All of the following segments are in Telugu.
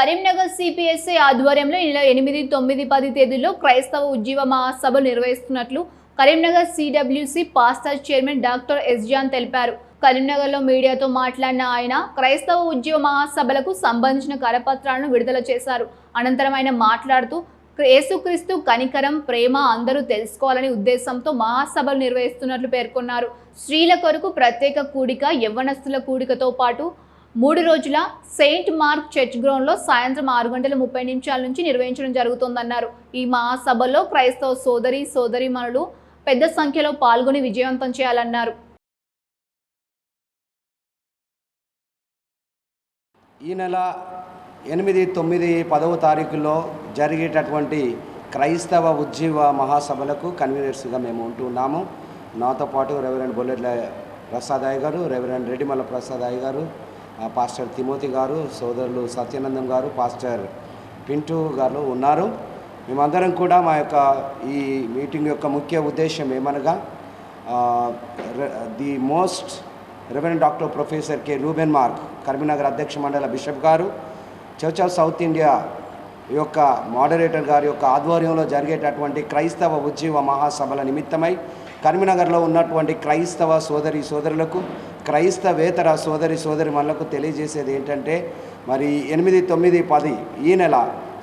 కరీంనగర్ సిపిఎస్ఐ ఆధ్వర్యంలో ఈ నెల 8, 9, 10 తేదీల్లో క్రైస్తవ ఉజ్జీవ మహాసభలు నిర్వహిస్తున్నట్లు Karimnagar CWC pastor chairman doctor S John తెలిపారు. కరీంనగర్లో మీడియాతో మాట్లాడిన ఆయన క్రైస్తవ ఉజ్జీవ మహాసభలకు సంబంధించిన కరపత్రాలను విడుదల చేశారు. అనంతరం ఆయన మాట్లాడుతూ యేసుక్రీస్తు కనికరం, ప్రేమ అందరూ తెలుసుకోవాలని ఉద్దేశంతో మహాసభలు నిర్వహిస్తున్నట్లు పేర్కొన్నారు. స్త్రీల కొరకు ప్రత్యేక కూడిక, యవ్వనస్తుల కూడికతో పాటు 3 రోజుల సెయింట్ మార్క్ చర్చ్ గ్రౌండ్లో సాయంత్రం 6:30 నుంచి నిర్వహించడం జరుగుతోందన్నారు. ఈ మహాసభలో క్రైస్తవ సోదరీమణులు పెద్ద సంఖ్యలో పాల్గొని విజయవంతం చేయాలన్నారు. ఈ నెల 8, 9, 10వ తారీఖుల్లో జరిగేటటువంటి క్రైస్తవ ఉజ్జీవ మహాసభలకు కన్వీనర్స్గా మేము ఉంటున్నాము. నాతో పాటు రెవరెండ్ బొల్లెట్ల ప్రసాద్ అయ్య గారు, రెవరెండ్ రెడ్డిమల్ల ప్రసాద్ అయ్య గారు, పాస్టర్ తిమోతి గారు, సోదరులు సత్యానందం గారు, పాస్టర్ పింటూ గారు ఉన్నారు. మేమందరం కూడా మా యొక్క ఈ మీటింగ్ యొక్క ముఖ్య ఉద్దేశం ఏమనగా the most reverend doctor professor K Reuben mark, Karimnagar అధ్యక్ష మండల బిషప్ గారు, చర్చ్ ఆఫ్ సౌత్ ఇండియా యొక్క మోడరేటర్ గారి యొక్క ఆధ్వర్యంలో జరిగేటటువంటి క్రైస్తవ ఉజ్జీవ మహాసభల నిమిత్తమై కరీంనగర్లో ఉన్నటువంటి క్రైస్తవ సోదరులకు, క్రైస్తవేతర సోదరిమణులకు తెలియజేసేది ఏంటంటే, మరి 8, 9, 10 ఈ నెల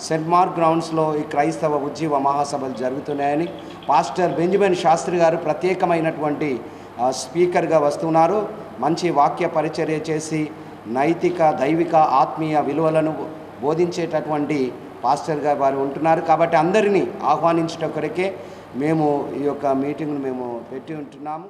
సెయింట్ మార్క్ గ్రౌండ్స్లో ఈ క్రైస్తవ ఉజ్జీవ మహాసభలు జరుగుతున్నాయని పాస్టర్ బెంజమిన్ శాస్త్రి గారు ప్రత్యేకమైనటువంటి స్పీకర్గా వస్తున్నారు. మంచి వాక్య పరిచర్య చేసి నైతిక, దైవిక, ఆత్మీయ విలువలను బోధించేటటువంటి పాస్టర్గా వారు ఉంటున్నారు. కాబట్టి అందరినీ ఆహ్వానించడం కొరకే మేము ఈ యొక్క మీటింగ్ను మేము పెట్టి ఉంటున్నాము.